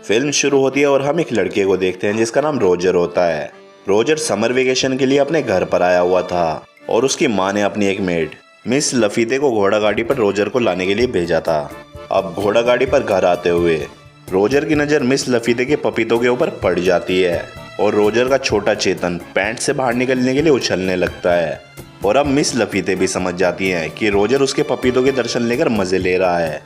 Film शुरू होती है और हम एक लड़के को देखते हैं जिसका नाम रोजर होता है। रोजर समर वेकेशन के लिए अपने घर पर आया हुआ था और उसकी माँ ने अपनी एक मेड मिस लफीते को घोड़ा गाड़ी पर रोजर को लाने के लिए भेजा था। अब घोड़ा गाड़ी पर घर आते हुए रोजर की नज़र मिस लफीते के पपीतों के ऊपर पड़ जाती है और रोजर का छोटा चेतन पैंट से बाहर निकलने के लिए उछलने लगता है। और अब मिस लफीते भी समझ जाती हैं कि रोजर उसके पपीतों के दर्शन लेकर मज़े ले रहा है,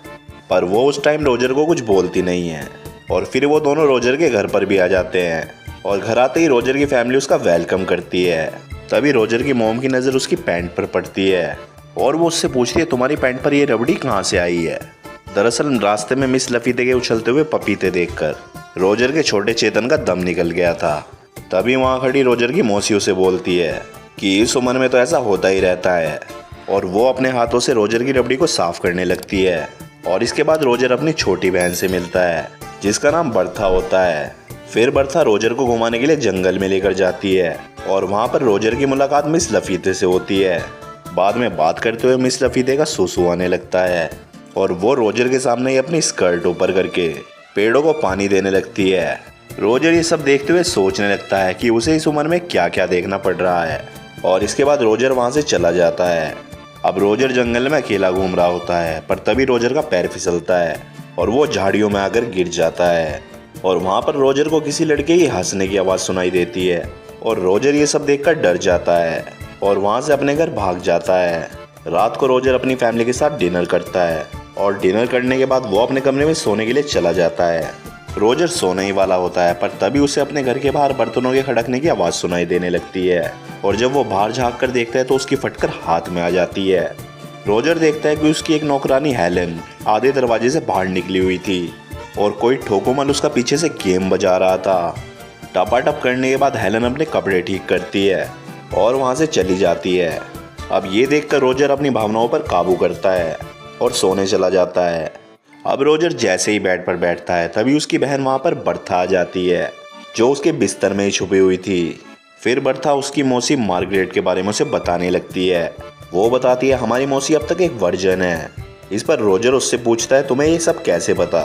पर वो उस टाइम रोजर को कुछ बोलती नहीं है। और फिर वो दोनों रोजर के घर पर भी आ जाते हैं और घर आते ही रोजर की फैमिली उसका वेलकम करती है। तभी रोजर की मॉम की नज़र उसकी पैंट पर पड़ती है और वो उससे पूछती है, तुम्हारी पैंट पर ये रबड़ी कहाँ से आई है। दरअसल रास्ते में मिस लफीते के उछलते हुए पपीते देखकर रोजर के छोटे चेतन का दम निकल गया था। तभी वहाँ खड़ी रोजर की मौसी उसे बोलती है कि इस उम्र में तो ऐसा होता ही रहता है, और वो अपने हाथों से रोजर की रबड़ी को साफ करने लगती है। और इसके बाद रोजर अपनी छोटी बहन से मिलता है जिसका नाम बर्था होता है। फिर बर्था रोजर को घुमाने के लिए जंगल में लेकर जाती है और वहाँ पर रोजर की मुलाकात मिस लफीते से होती है। बाद में बात करते हुए मिस लफीते का सुसु आने लगता है और वो रोजर के सामने ही अपनी स्कर्ट ऊपर करके पेड़ों को पानी देने लगती है। रोजर ये सब देखते हुए सोचने लगता है कि उसे इस उम्र में क्या क्या देखना पड़ रहा है, और इसके बाद रोजर वहाँ से चला जाता है। अब रोजर जंगल में अकेला घूम रहा होता है, पर तभी रोजर का पैर फिसलता है और वो झाड़ियों में आकर गिर जाता है। और वहाँ पर रोजर को किसी लड़के की हंसने की आवाज़ सुनाई देती है और रोजर ये सब देखकर डर जाता है और वहाँ से अपने घर भाग जाता है। रात को रोजर अपनी फैमिली के साथ डिनर करता है और डिनर करने के बाद वो अपने कमरे में सोने के लिए चला जाता है। रोजर सोने ही वाला होता है, पर तभी उसे अपने घर के बाहर बर्तनों के खड़कने की आवाज़ सुनाई देने लगती है और जब वो बाहर झाँक कर देखता है तो उसकी फटकर हाथ में आ जाती है। रोजर देखता है कि उसकी एक नौकरानी हेलन आधे दरवाजे से बाहर निकली हुई थी और कोई ठोकोमल उसका पीछे से गेम बजा रहा था। टपाटप करने के बाद हेलन अपने कपड़े ठीक करती है और वहाँ से चली जाती है। अब ये देखकर रोजर अपनी भावनाओं पर काबू करता है और सोने चला जाता है। अब रोजर जैसे ही बेड पर बैठता है तभी उसकी बहन वहाँ पर बर्था आ जाती है जो उसके बिस्तर में ही छुपी हुई थी। फिर बर्था उसकी मौसी मार्गरेट के बारे में उसे बताने लगती है। वो बताती है, हमारी मौसी अब तक एक वर्जन है। इस पर रोजर उससे पूछता है, तुम्हें ये सब कैसे पता।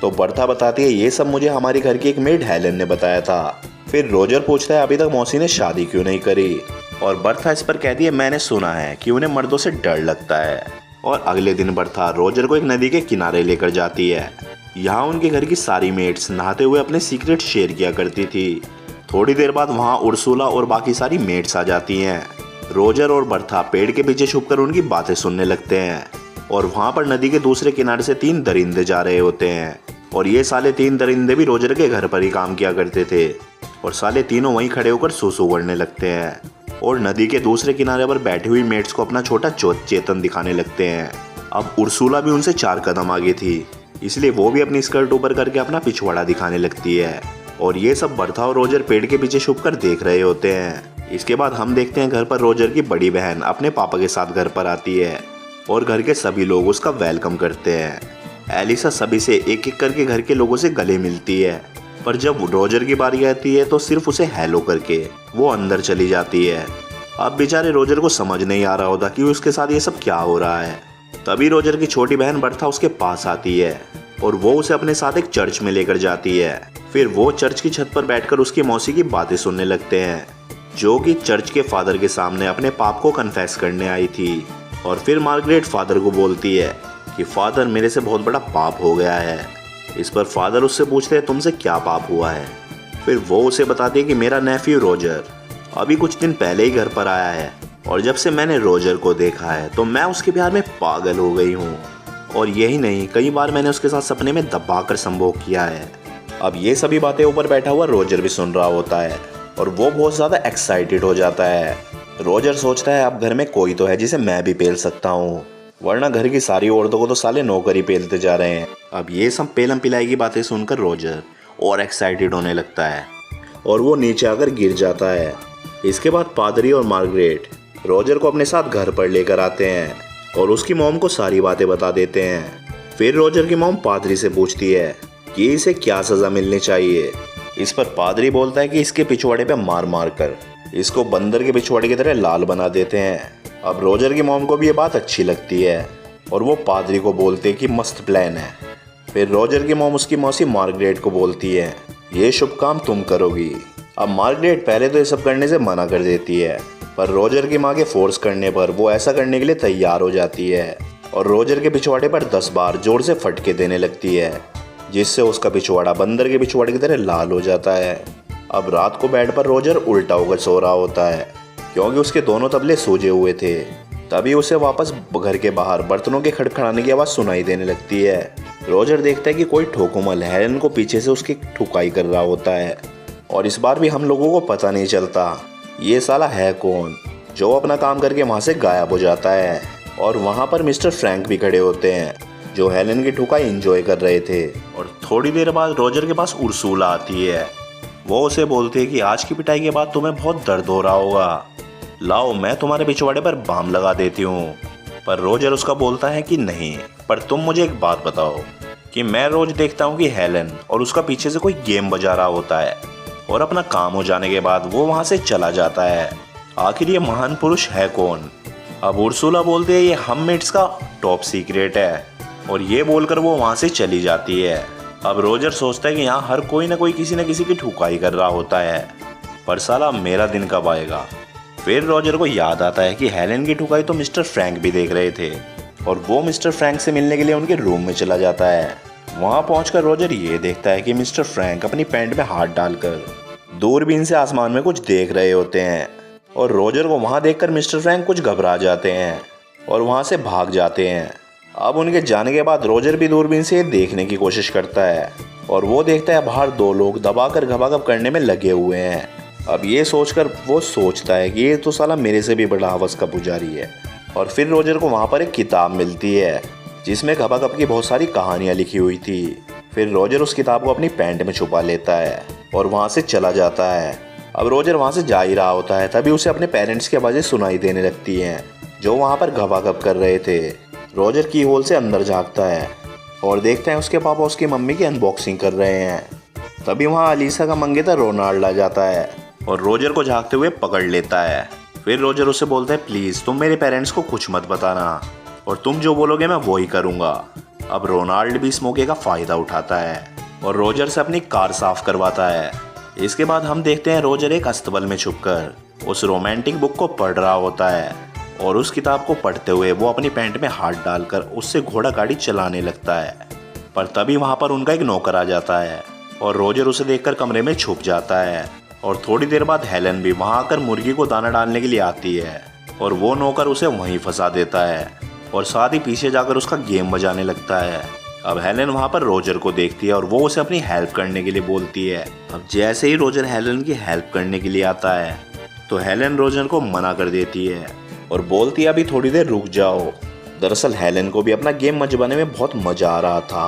तो बर्था बताती है, ये सब मुझे हमारी घर की एक मेड हेलन ने बताया था। फिर रोजर पूछता है, अभी तक मौसी ने शादी क्यों नहीं करी। और बर्था इस पर कहती है, मैंने सुना है कि उन्हें मर्दों से डर लगता है। और अगले दिन बर्था रोजर को एक नदी के किनारे लेकर जाती है। यहाँ उनके घर की सारी मेड्स नहाते हुए अपने सीक्रेट शेयर किया करती थी। थोड़ी देर बाद वहाँ उर्सुला और बाकी सारी मेड्स आ जाती हैं। रोजर और बर्था पेड़ के पीछे छुपकर उनकी बातें सुनने लगते हैं और वहाँ पर नदी के दूसरे किनारे से 3 दरिंदे जा रहे होते हैं। और ये साले 3 दरिंदे भी रोजर के घर पर ही काम किया करते थे और साले तीनों वहीं खड़े होकर सुसु करने लगते हैं और नदी के दूसरे किनारे पर बैठी हुई मेट्स को अपना छोटा चेतन दिखाने लगते हैं। अब उर्सुला भी उनसे 4 कदम आगे थी, इसलिए वो भी अपनी स्कर्ट ऊपर करके अपना पिछवाड़ा दिखाने लगती है। और ये सब बर्था और रोजर पेड़ के पीछे छुपकर देख रहे होते हैं। इसके बाद हम देखते हैं घर पर रोजर की बड़ी बहन अपने पापा के साथ घर पर आती है और घर के सभी लोग उसका वेलकम करते हैं। एलिसा सभी से एक एक करके घर के लोगों से गले मिलती है, पर जब रोजर की बारी आती है तो सिर्फ उसे हेलो करके वो अंदर चली जाती है। अब बेचारे रोजर को समझ नहीं आ रहा होता कि उसके साथ ये सब क्या हो रहा है। तभी रोजर की छोटी बहन बर्था उसके पास आती है और वो उसे अपने साथ एक चर्च में लेकर जाती है। फिर वो चर्च की छत पर बैठकर उसकी मौसी की बातें सुनने लगते हैं जो कि चर्च के फादर के सामने अपने पाप को कन्फेस करने आई थी। और फिर मार्गरेट फादर को बोलती है कि फादर, मेरे से बहुत बड़ा पाप हो गया है। इस पर फादर उससे पूछते हैं, तुमसे क्या पाप हुआ है। फिर वो उसे बताती है कि मेरा नेफ्यू रोजर अभी कुछ दिन पहले ही घर पर आया है और जब से मैंने रोजर को देखा है तो मैं उसके प्यार में पागल हो गई हूँ। और यही नहीं, कई बार मैंने उसके साथ सपने में दबाकर संभोग किया है। अब ये सभी बातें ऊपर बैठा हुआ रोजर भी सुन रहा होता है और वो बहुत ज़्यादा एक्साइटेड हो जाता है। रोजर सोचता है, अब घर में कोई तो है जिसे मैं भी पेल सकता हूँ, वरना घर की सारी औरतों को तो साले नौकर ही पेलते जा रहे हैं। अब ये सब पेलम पिलाई की बातें सुनकर रोजर और एक्साइटेड होने लगता है और वो नीचे आकर गिर जाता है। इसके बाद पादरी और मार्गरेट रोजर को अपने साथ घर पर लेकर आते हैं और उसकी मॉम को सारी बातें बता देते हैं। फिर रोजर की मॉम पादरी से पूछती है कि इसे क्या सज़ा मिलनी चाहिए। इस पर पादरी बोलता है कि इसके पिछवाड़े पे मार मार कर इसको बंदर के पिछवाड़े की तरह लाल बना देते हैं। अब रोजर की मॉम को भी ये बात अच्छी लगती है और वो पादरी को बोलते हैं कि मस्त प्लान है। फिर रोजर की मॉम उसकी मौसी मार्गरेट को बोलती है, ये शुभ काम तुम करोगी। अब मार्गरेट पहले तो ये सब करने से मना कर देती है, पर रोजर की माँ के फोर्स करने पर वो ऐसा करने के लिए तैयार हो जाती है और रोजर के पिछवाड़े पर 10 बार जोर से फटके देने लगती है, जिससे उसका पिछवाड़ा बंदर के पिछवाड़े की तरह लाल हो जाता है। अब रात को बेड पर रोजर उल्टा होकर सो रहा होता है, क्योंकि उसके दोनों तबले सूजे हुए थे। तभी उसे वापस घर के बाहर बर्तनों के खड़खड़ाने की आवाज़ सुनाई देने लगती है। रोजर देखता है कि कोई ठोकुमल हेलन को पीछे से उसकी ठुकाई कर रहा होता है, और इस बार भी हम लोगों को पता नहीं चलता ये साला है कौन, जो अपना काम करके वहाँ से गायब हो जाता है। और वहाँ पर मिस्टर फ्रैंक भी खड़े होते हैं, जो हेलन की ठुकाई एंजॉय कर रहे थे। और थोड़ी देर बाद रोजर के पास उर्सुला आती है। वो उसे बोलती है कि आज की पिटाई के बाद तुम्हें बहुत दर्द हो रहा होगा, लाओ मैं तुम्हारे पिछवाड़े पर बाम लगा देती हूँ। पर रोजर उसका बोलता है कि नहीं, पर तुम मुझे एक बात बताओ कि मैं रोज देखता हूँ कि हेलन और उसका पीछे से कोई गेम बजा रहा होता है, और अपना काम हो जाने के बाद वो वहाँ से चला जाता है। आखिर ये महान पुरुष है कौन? अब उर्सुला बोलती है ये हम मेट्स का टॉप सीक्रेट है, और ये बोलकर वो वहाँ से चली जाती है। अब रोजर सोचता है कि यहाँ हर कोई ना कोई किसी न किसी की ठुकाई कर रहा होता है, पर साला मेरा दिन कब आएगा। फिर रोजर को याद आता है कि हेलन की ठुकाई तो मिस्टर फ्रैंक भी देख रहे थे, और वो मिस्टर फ्रैंक से मिलने के लिए उनके रूम में चला जाता है। वहाँ पहुंचकर रोजर ये देखता है कि मिस्टर फ्रैंक अपनी पैंट में हाथ डालकर दूरबीन से आसमान में कुछ देख रहे होते हैं, और रोजर को वहाँ देखकर मिस्टर फ्रैंक कुछ घबरा जाते हैं और वहाँ से भाग जाते हैं। अब उनके जाने के बाद रोजर भी दूरबीन से देखने की कोशिश करता है, और वो देखता है बाहर 2 लोग दबाकर घबाघब करने में लगे हुए हैं। अब ये सोचकर वो सोचता है कि ये तो साला मेरे से भी बड़ा हवस का पुजारी है। और फिर रोजर को वहाँ पर एक किताब मिलती है जिसमें घबाघब की बहुत सारी कहानियाँ लिखी हुई थी। फिर रोजर उस किताब को अपनी पैंट में छुपा लेता है और वहाँ से चला जाता है। अब रोजर वहाँ से जा ही रहा होता है, तभी उसे अपने पेरेंट्स की आवाज़ें सुनाई देने लगती हैं, जो वहाँ पर घबाघब कर रहे थे। रोजर की होल से अंदर झाँकता है और देखता है उसके पापा उसकी मम्मी की अनबॉक्सिंग कर रहे हैं। तभी वहाँ अलीसा का मंगेतर रोनाल्ड आ जाता है और रोजर को झाँकते हुए पकड़ लेता है। फिर रोजर उसे बोलता है प्लीज़ तुम मेरे पेरेंट्स को कुछ मत बताना, और तुम जो बोलोगे मैं वो ही करूँगा। अब रोनाल्ड भी इस मौके का फ़ायदा उठाता है और रोजर से अपनी कार साफ करवाता है। इसके बाद हम देखते हैं रोजर एक अस्तबल में छुपकर उस रोमांटिक बुक को पढ़ रहा होता है, और उस किताब को पढ़ते हुए वो अपनी पैंट में हाथ डालकर उससे घोड़ा गाड़ी चलाने लगता है। पर तभी वहाँ पर उनका एक नौकर आ जाता है और रोजर उसे देखकर कमरे में छुप जाता है। और थोड़ी देर बाद हेलन भी वहाँ आकर मुर्गी को दाना डालने के लिए आती है, और वो नौकर उसे वहीं फंसा देता है और साथ ही पीछे जाकर उसका गेम बजाने लगता है। अब हेलन वहाँ पर रोजर को देखती है और वो उसे अपनी हेल्प करने के लिए बोलती है। अब जैसे ही रोजर हेलन की हेल्प करने के लिए आता है तो हेलन रोजर को मना कर देती है और बोलती है अभी थोड़ी देर रुक जाओ। दरअसल हेलन को भी अपना गेम मजबाने में बहुत मजा आ रहा था।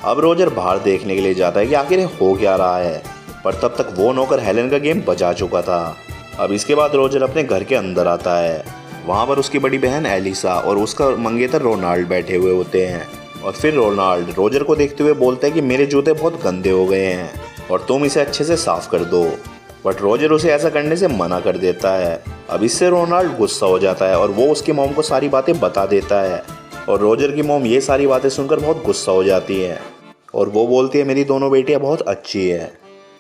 अब रोजर बाहर देखने के लिए जाता है कि आखिर हो क्या रहा है, पर तब तक वो नौकर हेलन का गेम बजा चुका था। अब इसके बाद रोजर अपने घर के अंदर आता है। वहाँ पर उसकी बड़ी बहन एलिसा और उसका मंगेतर रोनाल्ड बैठे हुए होते हैं। और फिर रोनाल्ड रोजर को देखते हुए बोलता है कि मेरे जूते बहुत गंदे हो गए हैं और तुम इसे अच्छे से साफ कर दो। बट रोजर उसे ऐसा करने से मना कर देता है। अब इससे रोनाल्ड गुस्सा हो जाता है और वो उसकी मॉम को सारी बातें बता देता है, और रोजर की मॉम ये सारी बातें सुनकर बहुत गुस्सा हो जाती है और वो बोलती है मेरी दोनों बेटियां बहुत अच्छी है,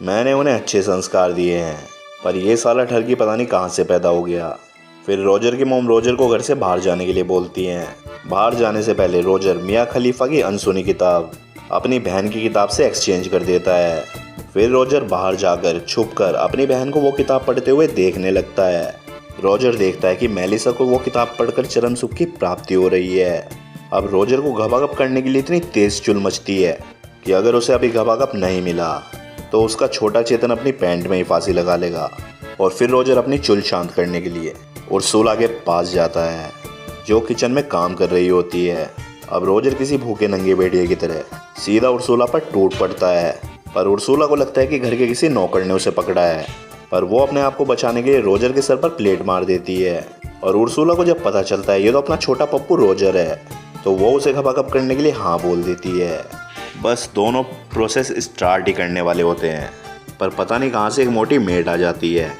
मैंने उन्हें अच्छे संस्कार दिए हैं, पर ये साला ठरकी पता नहीं कहाँ से पैदा हो गया। फिर रोजर की मॉम रोजर को घर से बाहर जाने के लिए बोलती हैं। बाहर जाने से पहले रोजर मियाँ खलीफा की अनसुनी किताब अपनी बहन की किताब से एक्सचेंज कर देता है। फिर रोजर बाहर जाकर छुपकर अपनी बहन को वो किताब पढ़ते हुए देखने लगता है। रोजर देखता है कि मेलिसा को वो किताब पढ़कर चरम सुख की प्राप्ति हो रही है। अब रोजर को घबाघब करने के लिए इतनी तेज चुल मचती है कि अगर उसे अभी घबाघब नहीं मिला तो उसका छोटा चेतन अपनी पैंट में ही फांसी लगा लेगा। और फिर रोजर अपनी चुल शांत करने के लिए उर्सुला के पास जाता है, जो किचन में काम कर रही होती है। अब रोजर किसी भूखे नंगे भेड़िए की तरह सीधा उर्सुला पर टूट पड़ता है, पर उर्सुला को लगता है कि घर के किसी नौकर ने उसे पकड़ा है, पर वो अपने आप को बचाने के लिए रोजर के सर पर प्लेट मार देती है। और उर्सुला को जब पता चलता है ये तो अपना छोटा पप्पू रोजर है, तो वो उसे घबाघब करने के लिए हाँ बोल देती है। बस दोनों प्रोसेस स्टार्ट ही करने वाले होते हैं, पर पता नहीं कहाँ से एक मोटी मेड आ जाती है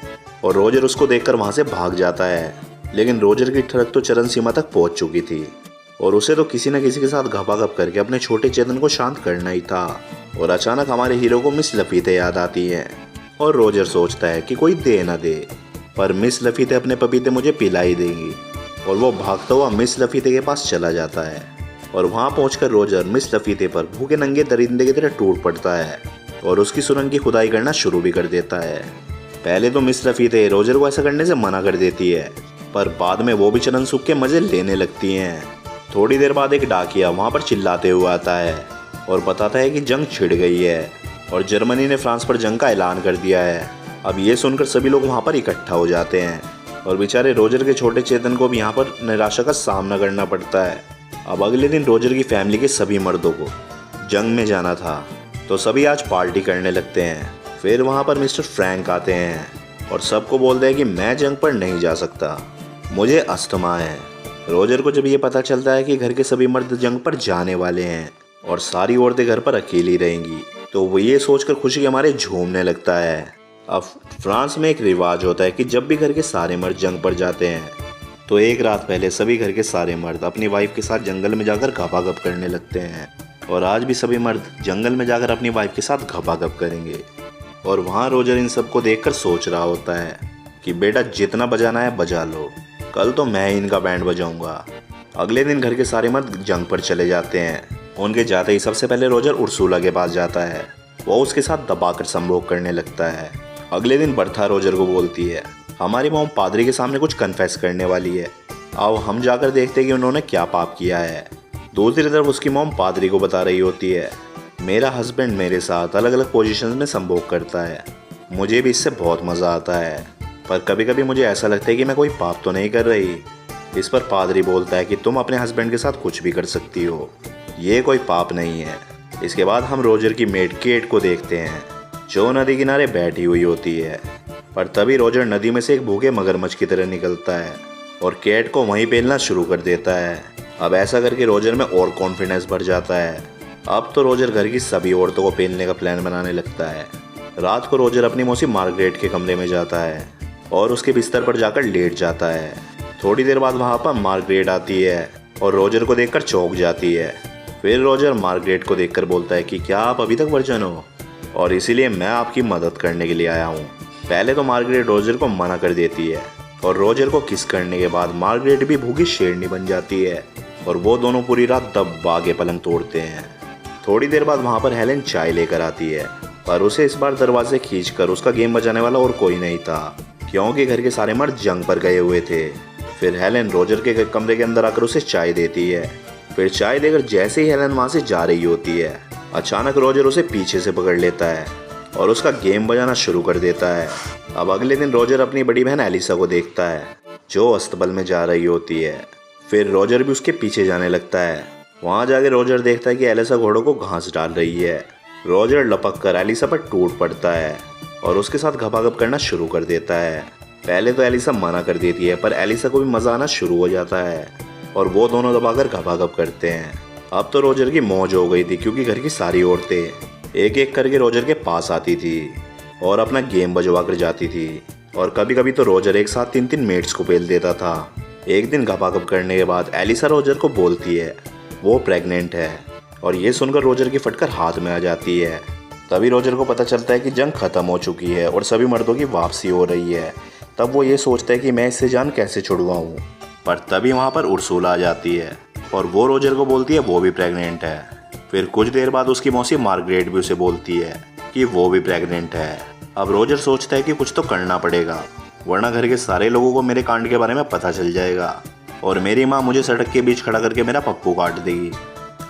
और रोजर उसको देखकर वहाँ से भाग जाता है। लेकिन रोजर की ठड़क तो चरम सीमा तक पहुँच चुकी थी। और उसे तो किसी न किसी के साथ घपाघप करके अपने छोटे चेतन को शांत करना ही था। और अचानक हमारे हीरो को मिस लफीते याद आती है और रोजर सोचता है कि कोई दे ना दे, पर मिस लफीते अपने पपीते मुझे पिला ही देंगी। और वो भागता हुआ मिस लफीते के पास चला जाता है और वहाँ पहुंचकर रोजर मिस लफीते पर भूखे नंगे दरिंदे की तरह टूट पड़ता है और उसकी सुरंग की खुदाई करना शुरू भी कर देता है। पहले तो मिस लफीते रोजर को ऐसा करने से मना कर देती है, पर बाद में वो भी चलन सूख के मजे लेने लगती हैं। थोड़ी देर बाद एक डाकिया वहाँ पर चिल्लाते हुए आता है और बताता है कि जंग छिड़ गई है और जर्मनी ने फ्रांस पर जंग का ऐलान कर दिया है। अब ये सुनकर सभी लोग वहाँ पर इकट्ठा हो जाते हैं और बेचारे रोजर के छोटे चेतन को भी यहाँ पर निराशा का सामना करना पड़ता है। अब अगले दिन रोजर की फैमिली के सभी मर्दों को जंग में जाना था, तो सभी आज पार्टी करने लगते हैं। फिर वहाँ पर मिस्टर फ्रैंक आते हैं और सबको बोलते हैं कि मैं जंग पर नहीं जा सकता, मुझे अस्थमा है। रोजर को जब ये पता चलता है कि घर के सभी मर्द जंग पर जाने वाले हैं और सारी औरतें घर पर अकेली रहेंगी, तो वो ये सोचकर खुशी के मारे झूमने लगता है। अब फ्रांस में एक रिवाज होता है कि जब भी घर के सारे मर्द जंग पर जाते हैं तो एक रात पहले सभी घर के सारे मर्द अपनी वाइफ के साथ जंगल में जाकर घपाघप करने लगते हैं। और आज भी सभी मर्द जंगल में जाकर अपनी वाइफ के साथ घपाघप करेंगे। और वहाँ रोजर इन सबको देखकर सोच रहा होता है कि बेटा जितना बजाना है बजा लो, कल तो मैं ही इनका बैंड बजाऊंगा। अगले दिन घर के सारे मर्द जंग पर चले जाते हैं। उनके जाते ही सबसे पहले रोजर उर्सुला के पास जाता है। वो उसके साथ दबाकर संभोग करने लगता है। अगले दिन बर्था रोजर को बोलती है, हमारी मॉम पादरी के सामने कुछ कन्फेस करने वाली है, आओ हम जाकर देखते हैं कि उन्होंने क्या पाप किया है। दूसरी तरफ उसकी मॉम पादरी को बता रही होती है, मेरा हस्बैंड मेरे साथ अलग अलग पोजीशंस में संभोग करता है, मुझे भी इससे बहुत मज़ा आता है, पर कभी कभी मुझे ऐसा लगता है कि मैं कोई पाप तो नहीं कर रही। इस पर पादरी बोलता है कि तुम अपने हस्बैंड के साथ कुछ भी कर सकती हो, ये कोई पाप नहीं है। इसके बाद हम रोजर की मेड केट को देखते हैं जो नदी किनारे बैठी हुई होती है। पर तभी रोजर नदी में से एक भूखे मगरमच्छ की तरह निकलता है और केट को वहीं पेलना शुरू कर देता है। अब ऐसा करके रोजर में और कॉन्फिडेंस बढ़ जाता है। अब तो रोजर घर की सभी औरतों को पेलने का प्लान बनाने लगता है। रात को रोजर अपनी मौसी मार्गरेट के कमरे में जाता है और उसके बिस्तर पर जाकर लेट जाता है। थोड़ी देर बाद वहाँ पर मार्गरेट आती है और रोजर को देखकर चौंक जाती है। फिर रोजर मार्गरेट को देखकर बोलता है कि क्या आप अभी तक वर्जन हो और इसीलिए मैं आपकी मदद करने के लिए आया हूँ। पहले तो मार्गरेट रोजर को मना कर देती है और रोजर को किस करने के बाद मार्गरेट भी भूखी शेरनी बन जाती है और वो दोनों पूरी रात दबा के पलंग तोड़ते हैं। थोड़ी देर बाद वहाँ पर हेलेन चाय लेकर आती है, पर उसे इस बार दरवाजे खींचकर उसका गेम बजाने वाला और कोई नहीं था, क्योंकि घर के सारे मर्द जंग पर गए हुए थे। फिर हेलेन रोजर के कमरे के अंदर आकर उसे चाय देती है। फिर चाय देकर जैसे ही हेलेन वहाँ से जा रही होती है, अचानक रोजर उसे पीछे से पकड़ लेता है और उसका गेम बजाना शुरू कर देता है। अब अगले दिन रोजर अपनी बड़ी बहन एलिसा को देखता है जो अस्तबल में जा रही होती है। फिर रोजर भी उसके पीछे जाने लगता है। वहाँ जाके रोजर देखता है कि एलिसा घोड़ों को घास डाल रही है। रोजर लपक कर एलिसा पर टूट पड़ता है और उसके साथ घपाघप करना शुरू कर देता है। पहले तो एलिसा मना कर देती है, पर एलिसा को भी मजा आना शुरू हो जाता है और वो दोनों दबाकर घपाघप करते हैं। अब तो रोजर की मौज हो गई थी, क्योंकि घर की सारी औरतें एक एक करके रोजर के पास आती थी और अपना गेम बजवा कर जाती थी। और कभी कभी तो रोजर एक साथ 3-3 मेट्स को पेल देता था। एक दिन घपाघप करने के बाद एलिसा रोजर को बोलती है वो प्रेग्नेंट है और ये सुनकर रोजर की फटकर हाथ में आ जाती है। तभी रोजर को पता चलता है कि जंग खत्म हो चुकी है और सभी मर्दों की वापसी हो रही है। तब वो ये सोचता है कि मैं इससे जान कैसे छुड़वाऊँ, पर तभी वहाँ पर उर्सुला आ जाती है और वो रोजर को बोलती है वो भी प्रेग्नेंट है। फिर कुछ देर बाद उसकी मौसी मार्गरेट भी उसे बोलती है कि वो भी प्रेग्नेंट है। अब रोजर सोचता है कि कुछ तो करना पड़ेगा, वरना घर के सारे लोगों को मेरे कांड के बारे में पता चल जाएगा और मेरी माँ मुझे सड़क के बीच खड़ा करके मेरा पप्पू काट देगी।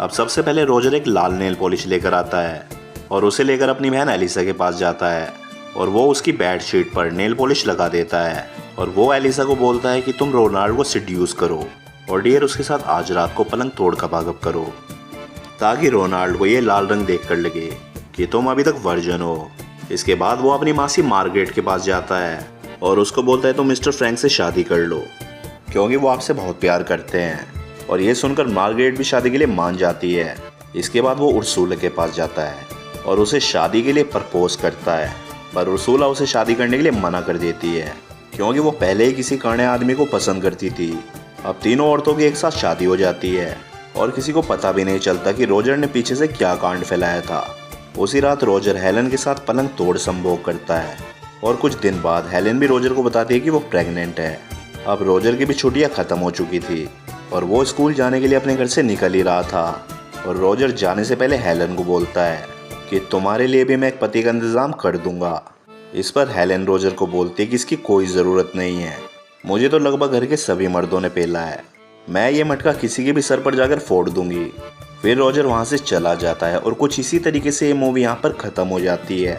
अब सबसे पहले रोजर एक लाल नेल पॉलिश लेकर आता है और उसे लेकर अपनी बहन एलिसा के पास जाता है और वो उसकी बेडशीट पर नेल पॉलिश लगा देता है और वो एलिसा को बोलता है कि तुम रोनाल्ड को सिड्यूस करो और डियर उसके साथ आज रात को पलंग तोड़ घपाघप करो, ताकि रोनाल्ड को ये लाल रंग देखकर लगे कि तुम अभी तक वर्जन हो। इसके बाद वो अपनी मासी मार्गरेट के पास जाता है और उसको बोलता है तुम मिस्टर फ्रैंक से शादी कर लो, क्योंकि वो आपसे बहुत प्यार करते हैं। और ये सुनकर मार्गरेट भी शादी के लिए मान जाती है। इसके बाद वो उर्सुला के पास जाता है और उसे शादी के लिए प्रपोज करता है, पर उर्सुला उसे शादी करने के लिए मना कर देती है, क्योंकि वो पहले ही किसी काणे आदमी को पसंद करती थी अब तीनों औरतों की एक साथ शादी हो जाती है और किसी को पता भी नहीं चलता कि रोजर ने पीछे से क्या कांड फैलाया था। उसी रात रोजर हेलन के साथ पलंग तोड़ संभोग करता है और कुछ दिन बाद हेलन भी रोजर को बताती है कि वो प्रेग्नेंट है। अब रोजर की भी छुट्टियां खत्म हो चुकी थी और वो स्कूल जाने के लिए अपने घर से निकल ही रहा था और रोजर जाने से पहले हेलन को बोलता है कि तुम्हारे लिए भी मैं एक पति का इंतजाम कर दूंगा। इस पर हेलन रोजर को बोलती है कि इसकी कोई ज़रूरत नहीं है, मुझे तो लगभग घर के सभी मर्दों ने पेला है, मैं ये मटका किसी के भी सर पर जाकर फोड़ दूंगी। फिर रोजर वहाँ से चला जाता है और कुछ इसी तरीके से ये मूवी यहाँ पर ख़त्म हो जाती है।